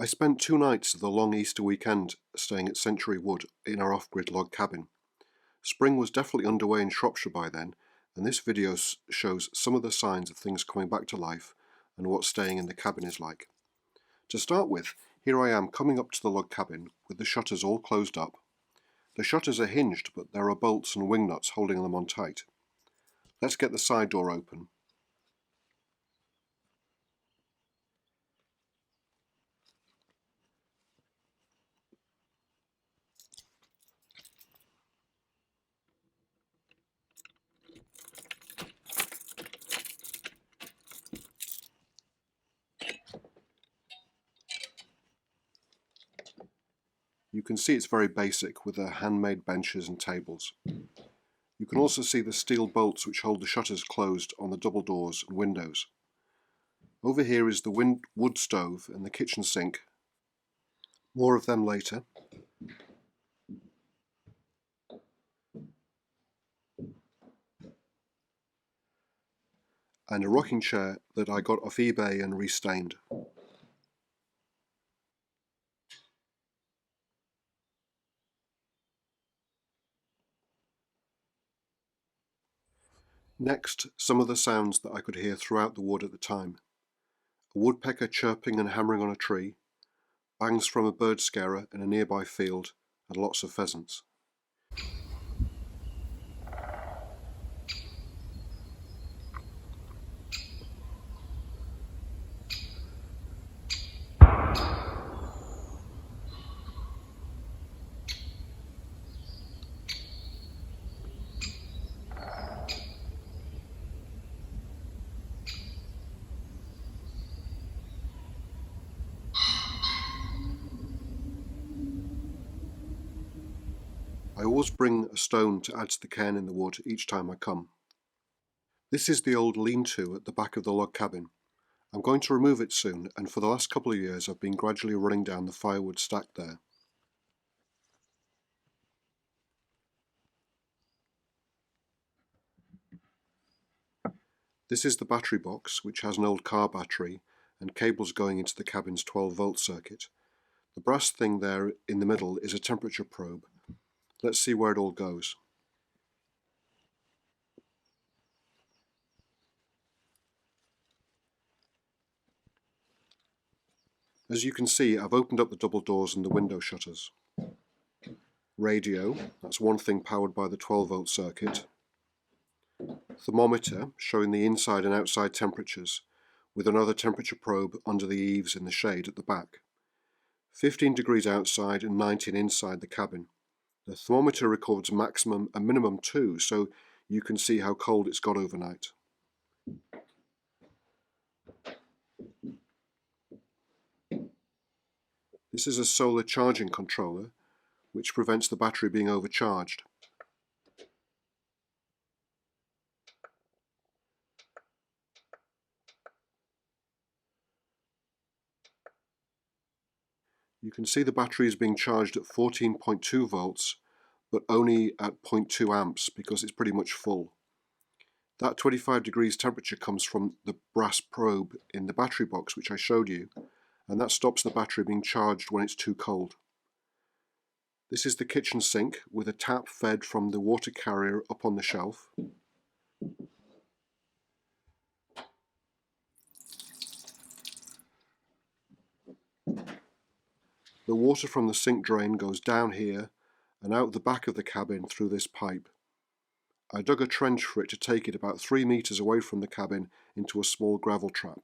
I spent 2 nights of the long Easter weekend staying at Century Wood in our off-grid log cabin. Spring was definitely underway in Shropshire by then, and this video shows some of the signs of things coming back to life and what staying in the cabin is like. To start with, here I am coming up to the log cabin with the shutters all closed up. The shutters are hinged, but there are bolts and wing nuts holding them on tight. Let's get the side door open. You can see it's very basic with their handmade benches and tables. You can also see the steel bolts which hold the shutters closed on the double doors and windows. Over here is the wood stove and the kitchen sink. More of them later. And a rocking chair that I got off eBay and restained. Next, some of the sounds that I could hear throughout the wood at the time. A woodpecker chirping and hammering on a tree, bangs from a bird scarer in a nearby field, and lots of pheasants. I always bring a stone to add to the cairn in the wood each time I come. This is the old lean-to at the back of the log cabin. I'm going to remove it soon, and for the last couple of years I've been gradually running down the firewood stacked there. This is the battery box, which has an old car battery and cables going into the cabin's 12-volt circuit. The brass thing there in the middle is a temperature probe. Let's see where it all goes. As you can see, I've opened up the double doors and the window shutters. Radio, that's one thing powered by the 12-volt circuit. Thermometer, showing the inside and outside temperatures, with another temperature probe under the eaves in the shade at the back. 15 degrees outside and 19 inside the cabin. The thermometer records maximum and minimum too, so you can see how cold it's got overnight. This is a solar charging controller, which prevents the battery being overcharged. You can see the battery is being charged at 14.2 volts, but only at 0.2 amps because it's pretty much full. That 25 degrees temperature comes from the brass probe in the battery box which I showed you, and that stops the battery being charged when it's too cold. This is the kitchen sink with a tap fed from the water carrier up on the shelf. The water from the sink drain goes down here and out the back of the cabin through this pipe. I dug a trench for it to take it about 3 meters away from the cabin into a small gravel trap.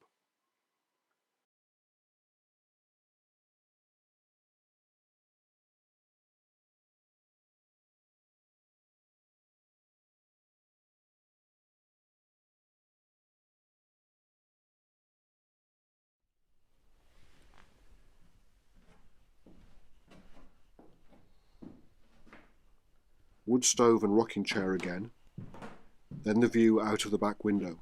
Wood stove and rocking chair again, then the view out of the back window.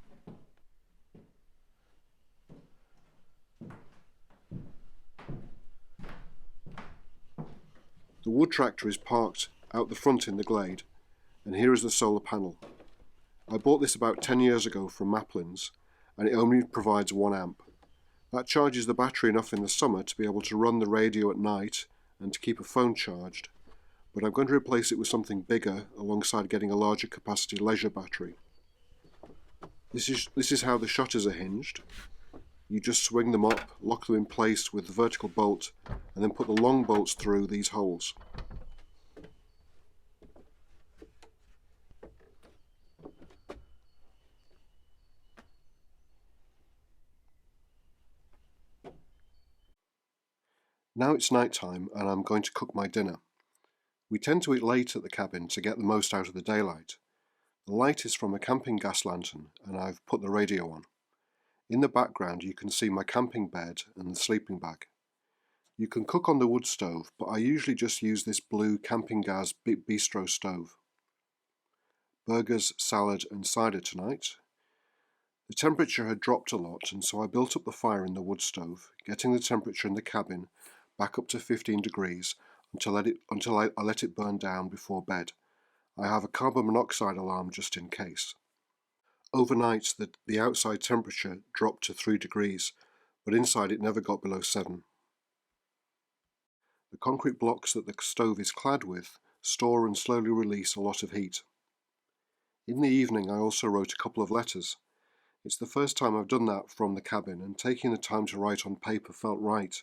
The wood tractor is parked out the front in the glade, and here is the solar panel. I bought this about 10 years ago from Maplin's, and it only provides 1 amp. That charges the battery enough in the summer to be able to run the radio at night and to keep a phone charged, but I'm going to replace it with something bigger alongside getting a larger capacity leisure battery. This is how the shutters are hinged. You just swing them up, lock them in place with the vertical bolt, and then put the long bolts through these holes. Now it's night time and I'm going to cook my dinner. We tend to eat late at the cabin to get the most out of the daylight. The light is from a camping gas lantern and I've put the radio on. In the background you can see my camping bed and the sleeping bag. You can cook on the wood stove, but I usually just use this blue camping gas bistro stove. Burgers, salad and cider tonight. The temperature had dropped a lot and so I built up the fire in the wood stove, getting the temperature in the cabin back up to 15 degrees until I let it burn down before bed. I have a carbon monoxide alarm just in case. Overnight the outside temperature dropped to 3 degrees, but inside it never got below 7. The concrete blocks that the stove is clad with store and slowly release a lot of heat. In the evening I also wrote a couple of letters. It's the first time I've done that from the cabin, and taking the time to write on paper felt right.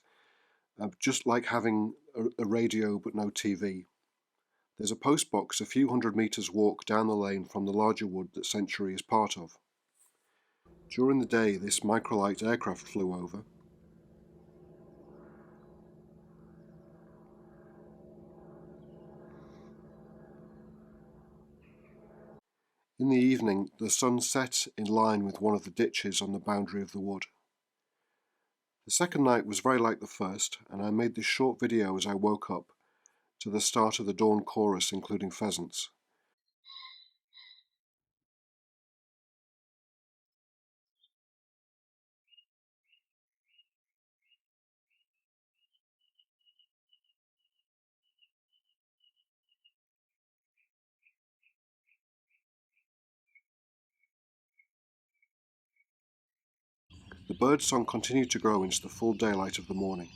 Just like having a radio but no TV. There's a post box a few hundred metres walk down the lane from the larger wood that Century is part of. During the day this microlight aircraft flew over. In the evening the sun set in line with one of the ditches on the boundary of the wood. The second night was very like the first, and I made this short video as I woke up to the start of the dawn chorus including pheasants. The birdsong continued to grow into the full daylight of the morning.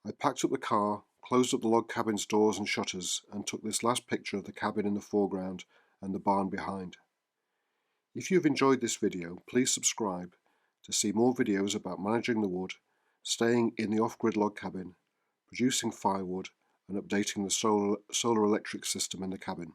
I packed up the car, closed up the log cabin's doors and shutters, and took this last picture of the cabin in the foreground and the barn behind. If you've enjoyed this video, please subscribe to see more videos about managing the wood, staying in the off-grid log cabin, producing firewood, and updating the solar electric system in the cabin.